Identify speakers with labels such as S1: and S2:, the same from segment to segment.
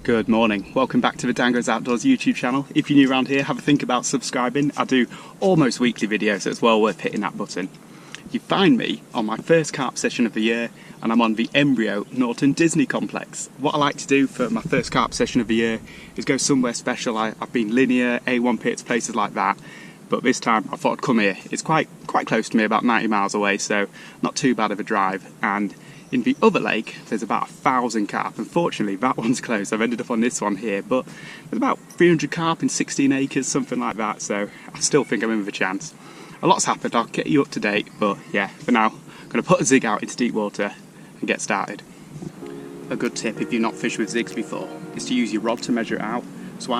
S1: Good morning, welcome back to the DanGoesOutdoors YouTube channel. If you're new around here, have a think about subscribing. I do almost weekly videos, so it's well worth hitting that button. You find me on my first carp session of the year, and I'm on the Embryo Norton Disney complex. What I like to do for my first carp session of the year is go somewhere special. I've been linear, A1 pits, places like that, but this time I thought I'd come here. It's quite close to me, about 90 miles away, so not too bad of a drive. And in the other lake, there's about 1,000 carp. Unfortunately, that one's closed. I've ended up on this one here, but there's about 300 carp in 16 acres, something like that, so I still think I'm in with a chance. A lot's happened, I'll get you up to date, but yeah, for now, I'm going to put a zig out into deep water and get started. A good tip if you've not fished with zigs before is to use your rod to measure it out. So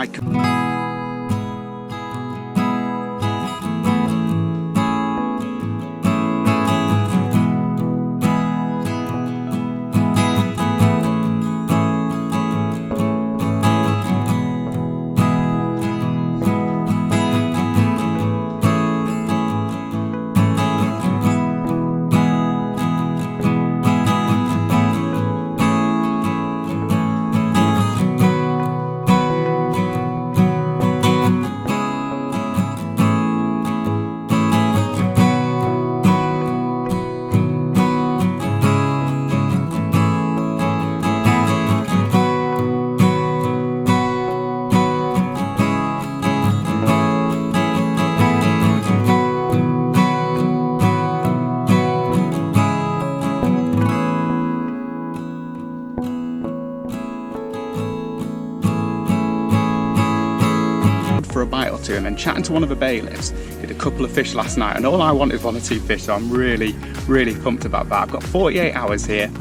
S1: for a bite or two, and then chatting to one of the bailiffs, did a couple of fish last night, and all I wanted was 1 or 2 fish, so I'm really pumped about that. I've got 48 hours here,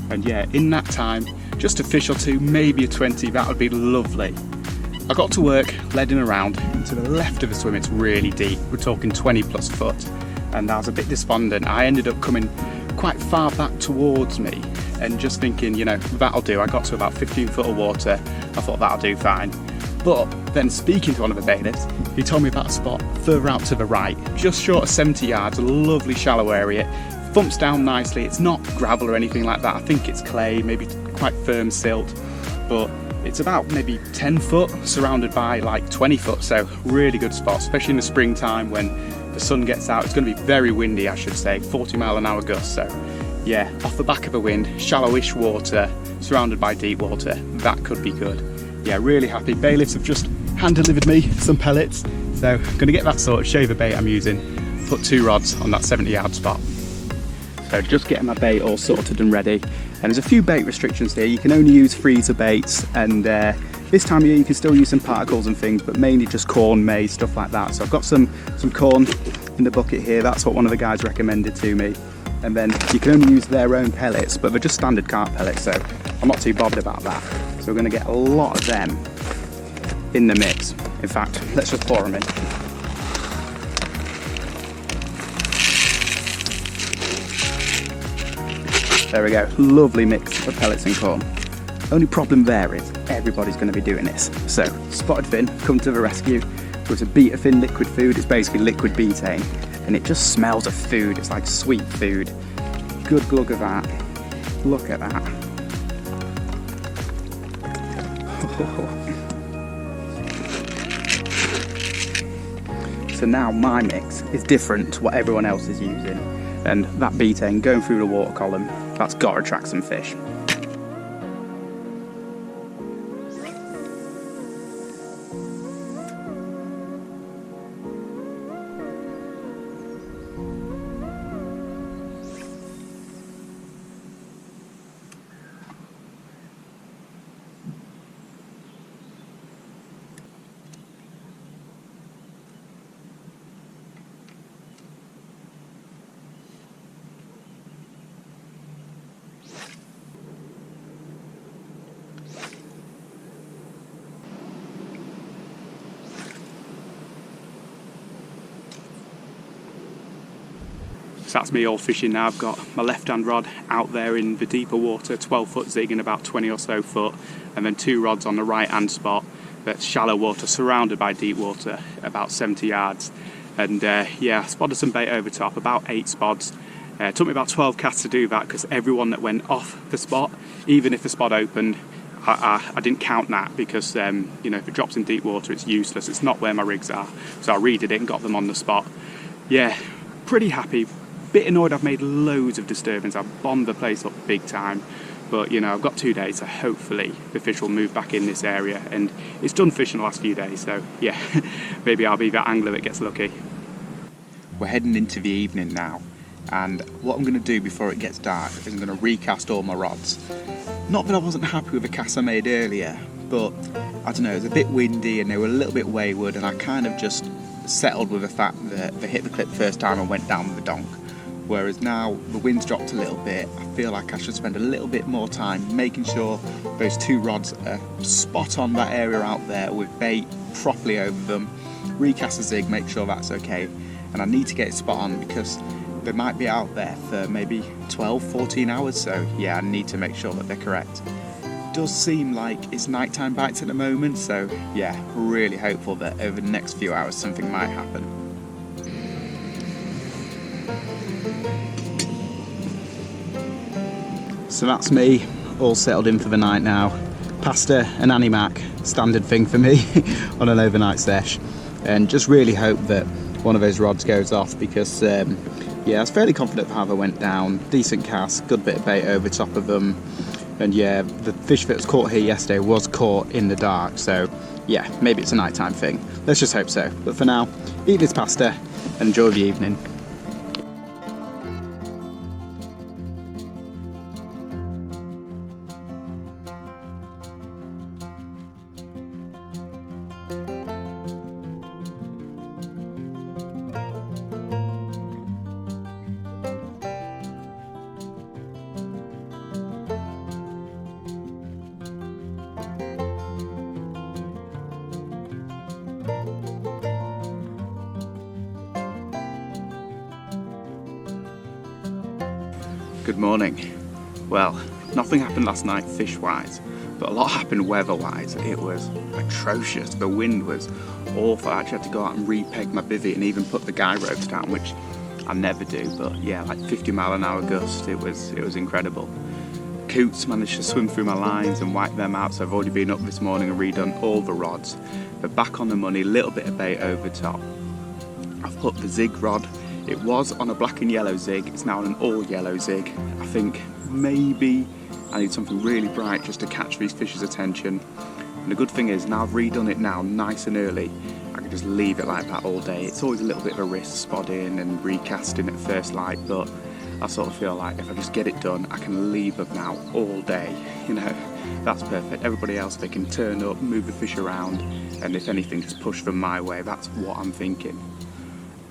S1: and yeah, in that time, just a fish or two, maybe a 20, that would be lovely. I got to work leading around, and to the left of the swim it's really deep, we're talking 20 plus foot, and I was a bit despondent. I ended up coming quite far back towards me and just thinking, you know, that'll do. I got to about 15 foot of water, I thought that'll do fine. But then speaking to one of the bailiffs, he told me about a spot further out to the right, just short of 70 yards, a lovely shallow area, thumps down nicely. It's not gravel or anything like that, I think it's clay, maybe quite firm silt, but it's about maybe 10 foot surrounded by like 20 foot, so really good spot, especially in the springtime when the sun gets out. It's going to be very windy, I should say, 40-mile-an-hour gusts, so yeah, off the back of a wind, shallowish water, surrounded by deep water, that could be good. Yeah, really happy. Bailiffs have just hand-delivered me some pellets, so I'm going to get that sorted, show you the bait I'm using, put 2 rods on that 70-yard spot. So just getting my bait all sorted and ready, and there's a few bait restrictions here. You can only use freezer baits, and this time of year you can still use some particles and things, but mainly just corn, maize, stuff like that. So I've got some corn in the bucket here, that's what one of the guys recommended to me. And then you can only use their own pellets, but they're just standard carp pellets, so I'm not too bothered about that. So we're going to get a lot of them in the mix. In fact, let's just pour them in. There we go, lovely mix of pellets and corn. Only problem there is everybody's going to be doing this. So, spotted fin, come to the rescue with a beta fin liquid food. It's basically liquid betaine, and it just smells of food. It's like sweet food. Good glug of that. Look at that. So now my mix is different to what everyone else is using, and that betaine going through the water column, that's got to attract some fish. So that's me all fishing now. I've got my left hand rod out there in the deeper water, 12 foot zig in about 20 or so foot, and then 2 rods on the right hand spot that's shallow water surrounded by deep water, about 70 yards. And yeah, I spotted some bait over top, about 8 spots. It took me about 12 casts to do that because everyone that went off the spot, even if the spot opened, I didn't count that because you know, if it drops in deep water it's useless, it's not where my rigs are. So I redid it and got them on the spot. Yeah, pretty happy. Bit annoyed I've made loads of disturbance, I've bombed the place up big time. But you know, I've got 2 days, so hopefully the fish will move back in this area. And it's done fishing the last few days, so yeah, maybe I'll be that angler that gets lucky. We're heading into the evening now, and what I'm going to do before it gets dark is I'm going to recast all my rods. Not that I wasn't happy with the cast I made earlier, but I don't know, it was a bit windy and they were a little bit wayward, and I kind of just settled with the fact that they hit the clip first time and went down with the donk. Whereas now the wind's dropped a little bit, I feel like I should spend a little bit more time making sure those 2 rods are spot on that area out there with bait properly over them, recast the zig, make sure that's okay, and I need to get it spot on because they might be out there for maybe 12-14 hours, so yeah, I need to make sure that they're correct. Does seem like it's nighttime bites at the moment, so yeah, really hopeful that over the next few hours something might happen. So that's me, all settled in for the night now. Pasta and Annie Mac, standard thing for me on an overnight sesh. And just really hope that one of those rods goes off because, yeah, I was fairly confident how they went down. Decent cast, good bit of bait over top of them. And yeah, the fish that was caught here yesterday was caught in the dark. So yeah, maybe it's a nighttime thing. Let's just hope so. But for now, eat this pasta and enjoy the evening. Good morning. Well, nothing happened last night fish-wise, but a lot happened weather-wise. It was atrocious. The wind was awful. I actually had to go out and repeg my bivvy and even put the guy ropes down, which I never do, but yeah, like 50-mile-an-hour gust. It was incredible. Coots managed to swim through my lines and wipe them out, so I've already been up this morning and redone all the rods. They're back on the money, little bit of bait over top. I've put the zig rod. It was on a black and yellow zig, it's now on an all yellow zig. I think maybe I need something really bright just to catch these fish's attention. And the good thing is, now I've redone it now nice and early, I can just leave it like that all day. It's always a little bit of a risk spotting and recasting at first light, but I sort of feel like if I just get it done, I can leave them now all day. You know, that's perfect. Everybody else, they can turn up, move the fish around, and if anything, just push them my way. That's what I'm thinking.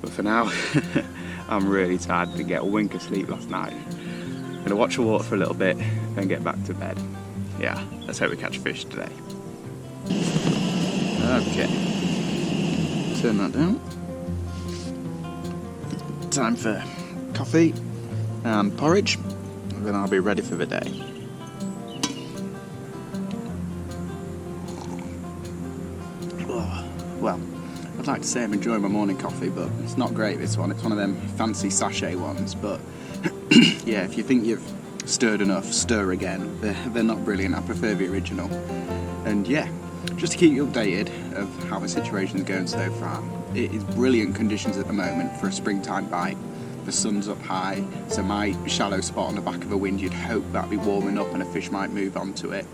S1: But for now, I'm really tired. Didn't get a wink of sleep last night. I'm gonna watch the water for a little bit, then get back to bed. Yeah, let's hope we catch fish today. Okay, turn that down. Time for coffee and porridge, and then I'll be ready for the day. Oh, well, I'd like to say I'm enjoying my morning coffee, but it's not great, this one. It's one of them fancy sachet ones, but yeah, if you think you've stirred enough, stir again. They're not brilliant. I prefer the original. And yeah, just to keep you updated of how the situation's going so far, it is brilliant conditions at the moment for a springtime bite. The sun's up high, so my shallow spot on the back of a wind, you'd hope that'd be warming up and a fish might move onto it.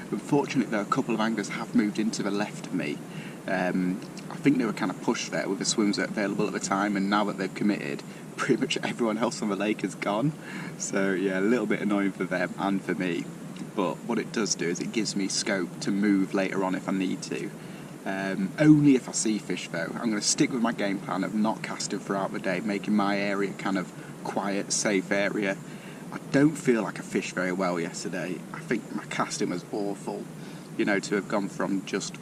S1: Unfortunately though, a couple of anglers have moved into the left of me. I think they were kind of pushed there with the swims that are available at the time, and now that they've committed, pretty much everyone else on the lake is gone. So yeah, a little bit annoying for them and for me. But what it does do is it gives me scope to move later on if I need to. Only if I see fish though. I'm going to stick with my game plan of not casting throughout the day, making my area kind of quiet, safe area. I don't feel like I fished very well yesterday. I think my casting was awful. You know, to have gone from just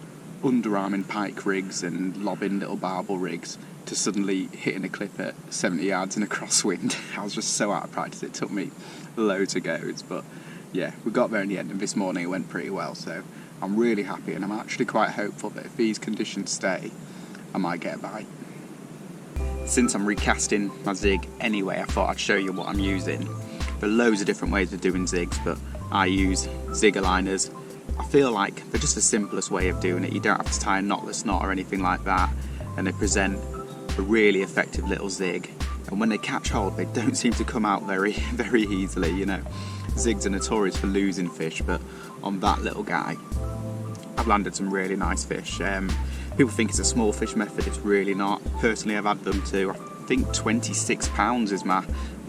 S1: underarming pike rigs and lobbing little barbel rigs to suddenly hitting a clip at 70 yards in a crosswind. I was just so out of practice, it took me loads of goes, but yeah, we got there in the end, and this morning it went pretty well, so I'm really happy, and I'm actually quite hopeful that if these conditions stay, I might get a bite. Since I'm recasting my zig anyway, I thought I'd show you what I'm using. There are loads of different ways of doing zigs, but I use zig aligners. I feel like they're just the simplest way of doing it. You don't have to tie a knotless knot or anything like that, and they present a really effective little zig. And when they catch hold, they don't seem to come out very easily. You know, zigs are notorious for losing fish, but on that little guy, I've landed some really nice fish. People think it's a small fish method, it's really not. Personally, I've had them to, I think 26 pounds is my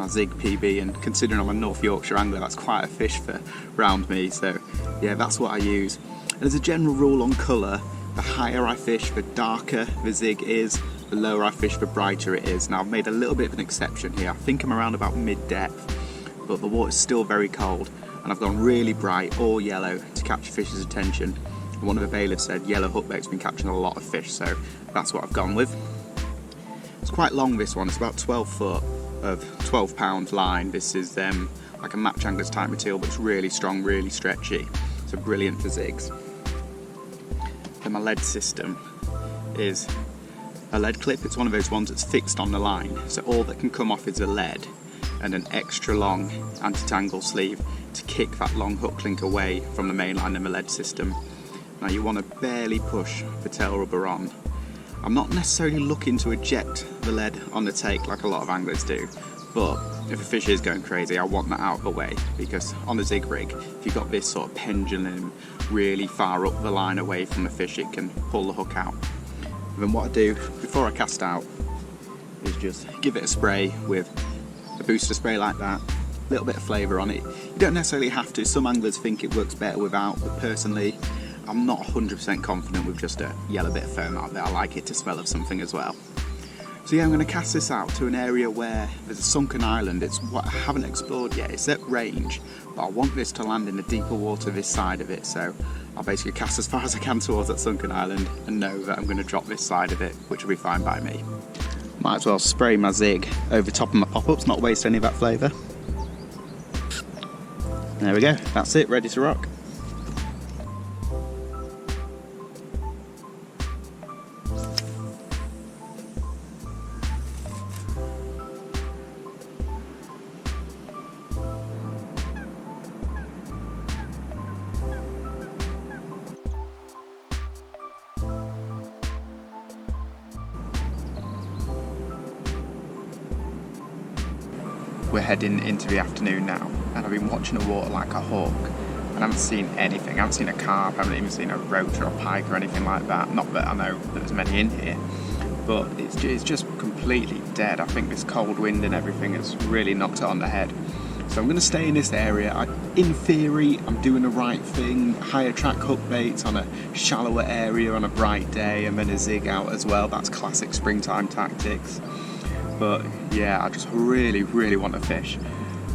S1: zig PB, and considering I'm a North Yorkshire angler, that's quite a fish for round me. So yeah, that's what I use. And as a general rule on colour, the higher I fish, the darker the zig is, the lower I fish, the brighter it is. Now I've made a little bit of an exception here. I think I'm around about mid-depth, but the water's still very cold, and I've gone really bright or yellow to capture fish's attention. And one of the bailiffs said yellow hookbait's been catching a lot of fish, so that's what I've gone with. It's quite long, this one. It's about 12 foot of 12 pound line. This is like a match angler's type material, but it's really strong, really stretchy, so brilliant for zigs. Then my lead system is a lead clip. It's one of those ones that's fixed on the line, so all that can come off is a lead and an extra long anti-tangle sleeve to kick that long hook link away from the main line of the lead system. Now you want to barely push the tail rubber on. I'm not necessarily looking to eject the lead on the take like a lot of anglers do, but if a fish is going crazy, I want that out of the way, because on a zig rig, if you've got this sort of pendulum really far up the line away from the fish, it can pull the hook out. And then what I do before I cast out is just give it a spray with a booster spray like that, a little bit of flavour on it. You don't necessarily have to. Some anglers think it works better without, but personally I'm not 100% confident with just a yellow bit of foam out there. I like it to smell of something as well. So yeah, I'm going to cast this out to an area where there's a sunken island. It's what I haven't explored yet. It's at range, but I want this to land in the deeper water this side of it, so I'll basically cast as far as I can towards that sunken island and know that I'm going to drop this side of it, which will be fine by me. Might as well spray my zig over top of my pop-ups, not waste any of that flavour. There we go, that's it, ready to rock. We're heading into the afternoon now, and I've been watching the water like a hawk, and I haven't seen anything. I haven't seen a carp, I haven't even seen a roach or a pike or anything like that. Not that I know there's many in here, but it's just completely dead. I think this cold wind and everything has really knocked it on the head. So I'm going to stay in this area. In theory, I'm doing the right thing. Higher track hook baits on a shallower area on a bright day, and then a zig out as well. That's classic springtime tactics. But yeah, I just really want to fish.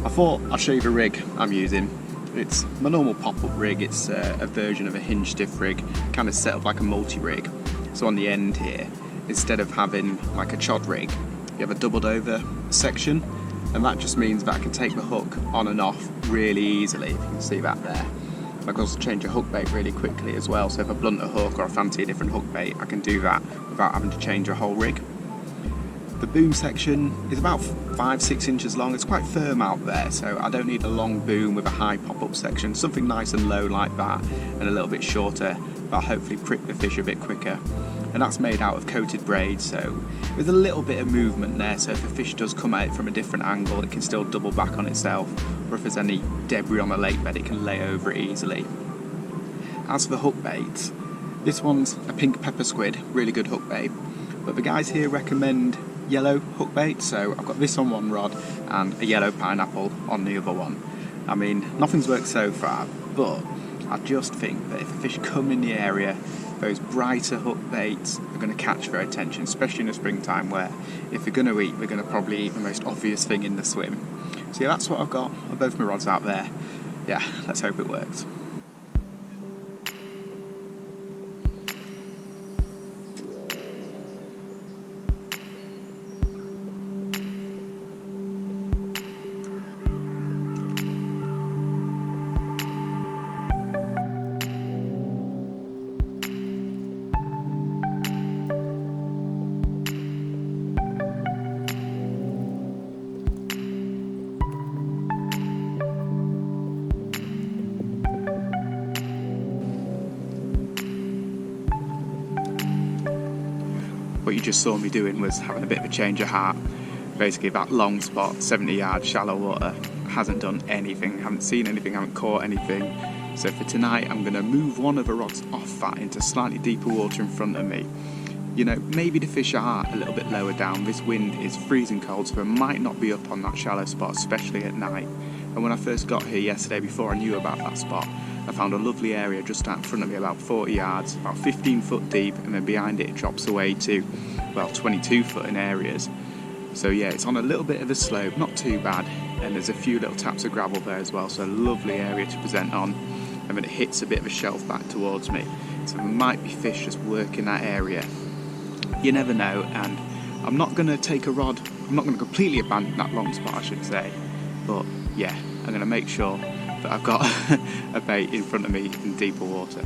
S1: I thought I'd show you the rig I'm using. It's my normal pop-up rig. It's a version of a hinge stiff rig, kind of set up like a multi-rig. So on the end here, instead of having like a chod rig, you have a doubled over section, and that just means that I can take the hook on and off really easily, if you can see that there. I can also change a hook bait really quickly as well, so if I blunt a hook or I fancy a different hook bait, I can do that without having to change a whole rig. The boom section is about 5-6 inches long. It's quite firm out there, so I don't need a long boom with a high pop-up section. Something nice and low like that, and a little bit shorter, that'll hopefully prick the fish a bit quicker. And that's made out of coated braid, so with a little bit of movement there, so if a fish does come at it from a different angle, it can still double back on itself, or if there's any debris on the lake bed, it can lay over it easily. As for the hook bait, this one's a pink pepper squid, really good hook bait, but the guys here recommend yellow hook bait, so I've got this on one rod and a yellow pineapple on the other one. I mean, nothing's worked so far, but I just think that if a fish come in the area, those brighter hook baits are going to catch their attention, especially in the springtime, where if they're going to eat, they're going to probably eat the most obvious thing in the swim. So yeah, that's what I've got on both my rods out there. Yeah, let's hope it works. what you just saw me doing was having a bit of a change of heart. Basically that long spot, 70 yards, shallow water, hasn't done anything, haven't seen anything, haven't caught anything. So for tonight I'm going to move one of the rods off that into slightly deeper water in front of me. You know, maybe the fish are a little bit lower down. This wind is freezing cold, so it might not be up on that shallow spot, especially at night. And when I first got here yesterday, before I knew about that spot, I found a lovely area just out in front of me, about 40 yards, about 15 foot deep, and then behind it drops away to, well, 22 foot in areas. So yeah, it's on a little bit of a slope, not too bad, and there's a few little taps of gravel there as well, so a lovely area to present on. And then it hits a bit of a shelf back towards me, so there might be fish just working that area. You never know, and I'm not going to take a rod, I'm not going to completely abandon that long spot, I should say, but yeah, I'm going to make sure that I've got a bait in front of me in deeper water.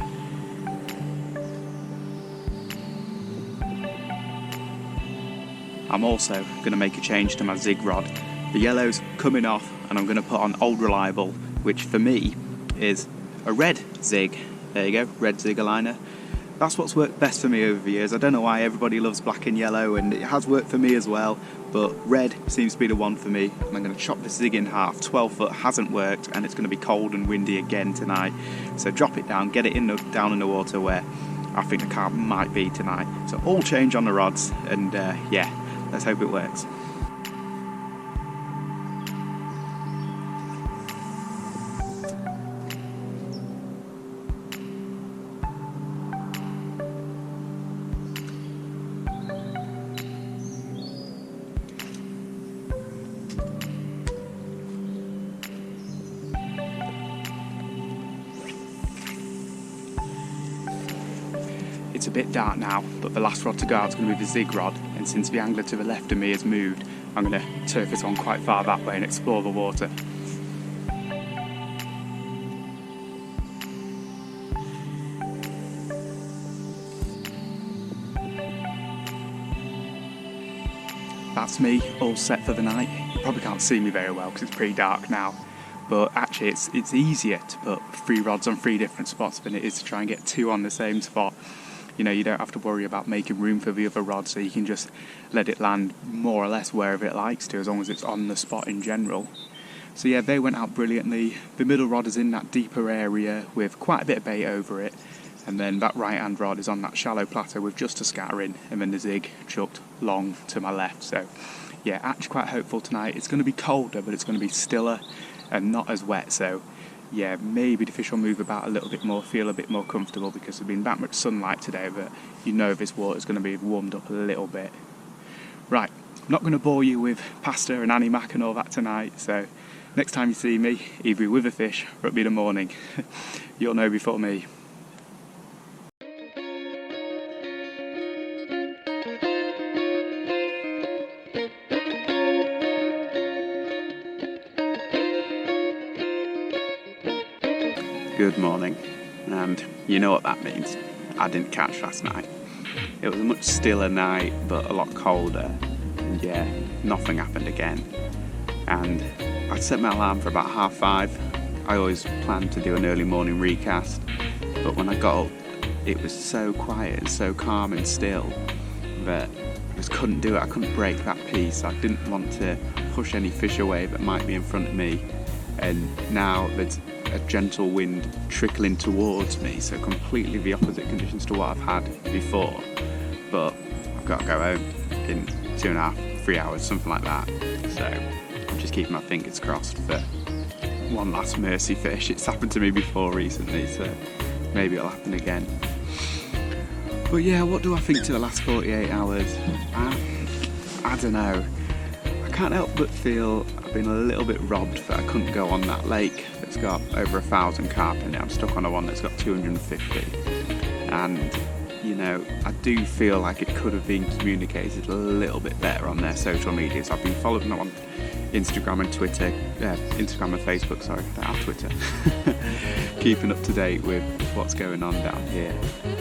S1: I'm also going to make a change to my zig rod. The yellow's coming off, and I'm going to put on Old Reliable, which for me is a red zig. There you go, red zig aligner. That's what's worked best for me over the years. I don't know why everybody loves black and yellow, and it has worked for me as well, but red seems to be the one for me. And I'm going to chop this zig in half. 12 foot hasn't worked, and it's going to be cold and windy again tonight. So drop it down, get it down in the water where I think the carp might be tonight. So all change on the rods, and yeah, let's hope it works. It's a bit dark now, but the last rod to go out is going to be the zig rod, and since the angler to the left of me has moved, I'm going to turf it on quite far that way and explore the water. That's me, all set for the night. You probably can't see me very well because it's pretty dark now, but actually it's easier to put 3 rods on 3 different spots than it is to try and get 2 on the same spot. You know, you don't have to worry about making room for the other rod, so you can just let it land more or less wherever it likes to, as long as it's on the spot in general. So yeah, they went out brilliantly. The middle rod is in that deeper area with quite a bit of bait over it, and then that right hand rod is on that shallow plateau with just a scattering, and then the zig chucked long to my left. So yeah, actually quite hopeful tonight. It's going to be colder, but it's going to be stiller and not as wet, so yeah, maybe the fish will move about a little bit more, feel a bit more comfortable, because there's been that much sunlight today, but you know this water is going to be warmed up a little bit. Right, I'm not going to bore you with pasta and Annie Mac and all that tonight, so next time you see me, either with a fish or it'll be in the morning. You'll know before me. Good morning, and you know what that means. I didn't catch last night. It was a much stiller night, but a lot colder, and yeah, nothing happened again. And I set my alarm for about 5:30. I always planned to do an early morning recast, but when I got up, it was so quiet and so calm and still that I just couldn't do it. I couldn't break that peace. I didn't want to push any fish away that might be in front of me, and now there's a gentle wind trickling towards me, so completely the opposite conditions to what I've had before. But I've got to go home in 2.5, 3 hours, something like that. So I'm just keeping my fingers crossed for one last mercy fish. It's happened to me before recently, so maybe it'll happen again. But yeah, what do I think to the last 48 hours? I don't know. I can't help but feel I've been a little bit robbed that I couldn't go on that lake that's got over 1,000 carp in it. I'm stuck on a one that's got 250, and you know, I do feel like it could have been communicated a little bit better on their social medias. I've been following them on Instagram and Twitter, Instagram and Facebook, sorry, I don't have Twitter, keeping up to date with what's going on down here,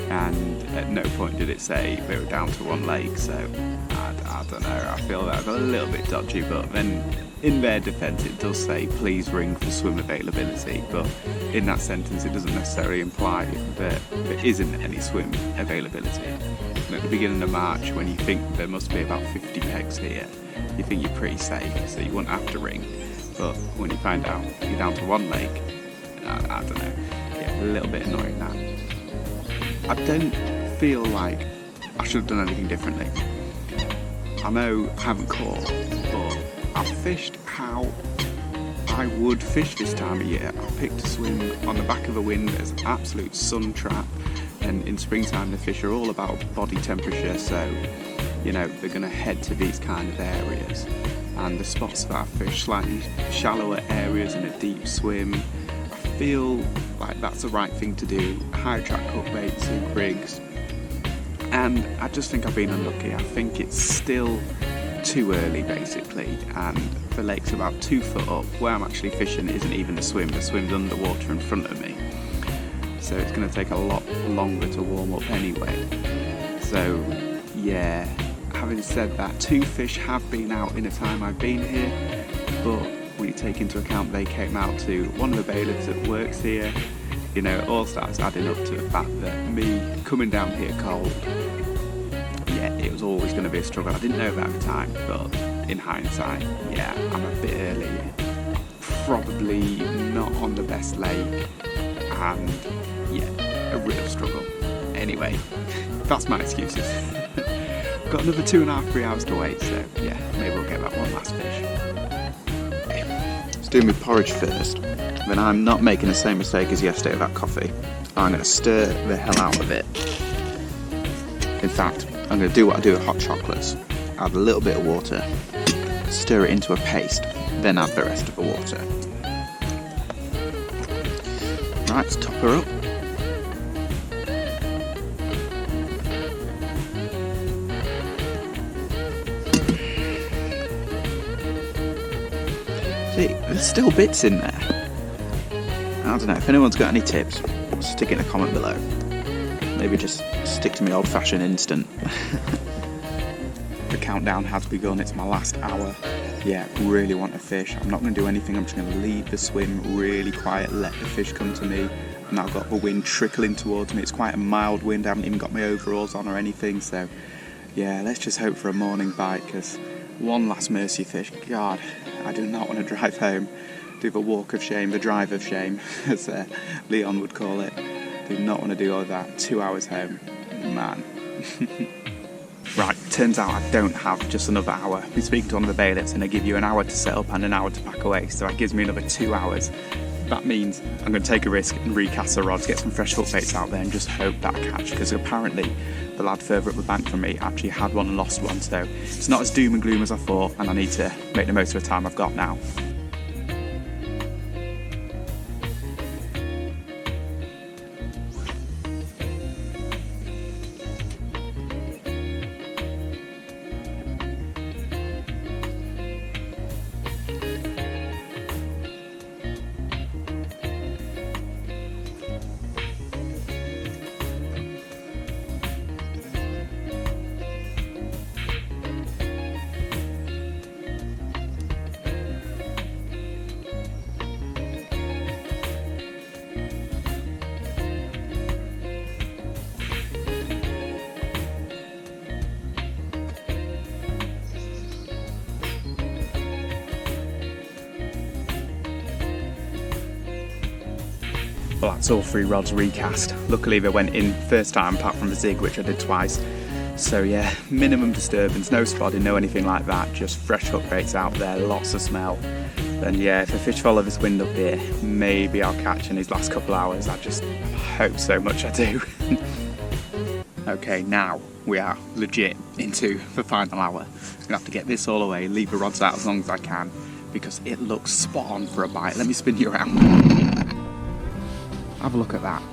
S1: and at no point did it say they were down to one lake, so I don't know, I feel that a little bit dodgy, but then in their defence it does say please ring for swim availability, but in that sentence it doesn't necessarily imply that there isn't any swim availability. And at the beginning of March, when you think there must be about 50 pegs here, you think you're pretty safe, so you wouldn't have to ring. But when you find out you're down to one lake, I don't know, yeah, a little bit annoying that. I don't feel like I should have done anything differently. I know I haven't caught, but I've fished how I would fish this time of year. I picked a swim on the back of a wind as an absolute sun trap, and in springtime the fish are all about body temperature, so you know they're going to head to these kind of areas. And the spots that I fish, slightly shallower areas in a deep swim, I feel like that's the right thing to do. High track cut baits and rigs, and I just think I've been unlucky. I think it's still too early basically, and the lake's about 2 foot up. Where I'm actually fishing isn't even the swim's underwater in front of me, so it's going to take a lot longer to warm up anyway. So yeah, having said that, 2 fish have been out in the time I've been here, but when you take into account they came out to one of the bailiffs that works here, you know, it all starts adding up to the fact that me coming down here cold, yeah, it was always going to be a struggle. I didn't know that at the time, but in hindsight, yeah, I'm a bit early, probably not on the best lake, and yeah, a real struggle. Anyway, that's my excuses. Got another 2.5, 3 hours to wait, so yeah, maybe we'll get that one last fish. Let's do my porridge first. Then I'm not making the same mistake as yesterday with that coffee. I'm going to stir the hell out of it. In fact, I'm going to do what I do with hot chocolates. Add a little bit of water, stir it into a paste, then add the rest of the water. Right, let's top her up. See, there's still bits in there. I don't know, if anyone's got any tips, stick it in a comment below. Maybe just stick to my old-fashioned instant. The countdown has begun, it's my last hour. Yeah, really want to fish. I'm not going to do anything, I'm just going to leave the swim really quiet, let the fish come to me. And I've got the wind trickling towards me. It's quite a mild wind, I haven't even got my overalls on or anything, so yeah, let's just hope for a morning bite, because one last mercy fish, God, I do not want to drive home. Do the walk of shame, the drive of shame, as Leon would call it. Do not want to do all that. 2 hours home, man. Right, turns out I don't have just another hour. I've been speaking to one of the bailiffs and they give you an hour to set up and an hour to pack away, so that gives me another 2 hours. That means I'm going to take a risk and recast the rods, get some fresh hook baits out there and just hope that I catch, because apparently the lad further up the bank from me actually had one and lost one, so it's not as doom and gloom as I thought, and I need to make the most of the time I've got now. Well, that's all 3 rods recast. Luckily they went in first time apart from the zig, which I did twice. So yeah, minimum disturbance, no spotting, no anything like that, just fresh hook baits out there, lots of smell. And yeah, if a fish follow this wind up here, maybe I'll catch in these last couple hours. I just hope so much I do. Okay, now we are legit into the final hour. I'm gonna have to get this all away, leave the rods out as long as I can, because it looks spot on for a bite. Let me spin you around. Have a look at that.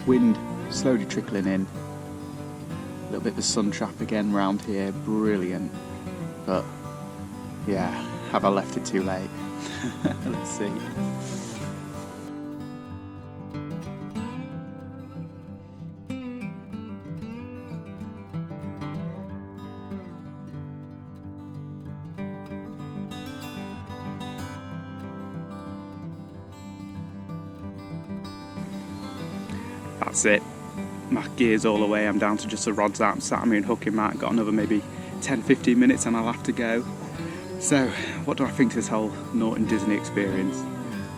S1: Wind slowly trickling in. A little bit of a sun trap again round here. Brilliant. But yeah, have I left it too late? Let's see. that's it. My gear's all away, I'm down to just the rods out, Satami and hooking mat. Got another maybe 10-15 minutes and I'll have to go. So what do I think of this whole Norton Disney experience?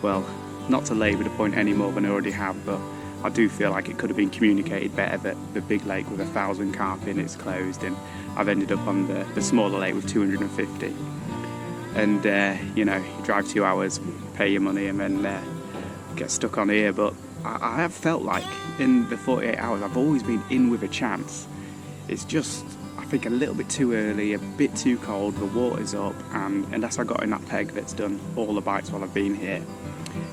S1: Well, not to labour the point any more than I already have, but I do feel like it could have been communicated better that the big lake with 1,000 carp in is closed, and I've ended up on the smaller lake with 250. And you know, you drive 2 hours, pay your money, and then get stuck on here. But I have felt like in the 48 hours I've always been in with a chance. It's just, I think, a little bit too early, a bit too cold, the water's up, and unless I got in that peg that's done all the bites while I've been here,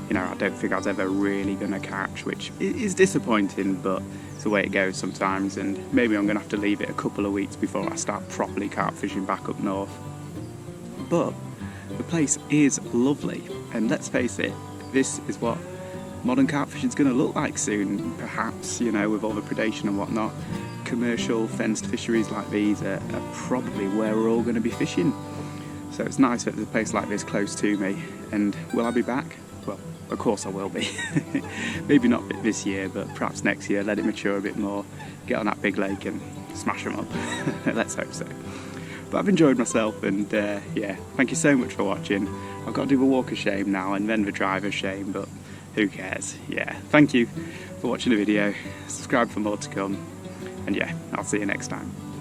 S1: you know, I don't think I was ever really going to catch, which is disappointing, but it's the way it goes sometimes, and maybe I'm going to have to leave it a couple of weeks before I start properly carp fishing back up north. But the place is lovely, and let's face it, this is what modern carp fishing is going to look like soon, perhaps, you know, with all the predation and whatnot. Commercial fenced fisheries like these are probably where we're all going to be fishing. So it's nice that there's a place like this close to me. And will I be back? Well, of course I will be. Maybe not this year, but perhaps next year, let it mature a bit more, get on that big lake and smash them up. Let's hope so. But I've enjoyed myself, and yeah, thank you so much for watching. I've got to do the walk of shame now and then the drive of shame, but who cares? Yeah, thank you for watching the video. Subscribe for more to come, and yeah, I'll see you next time.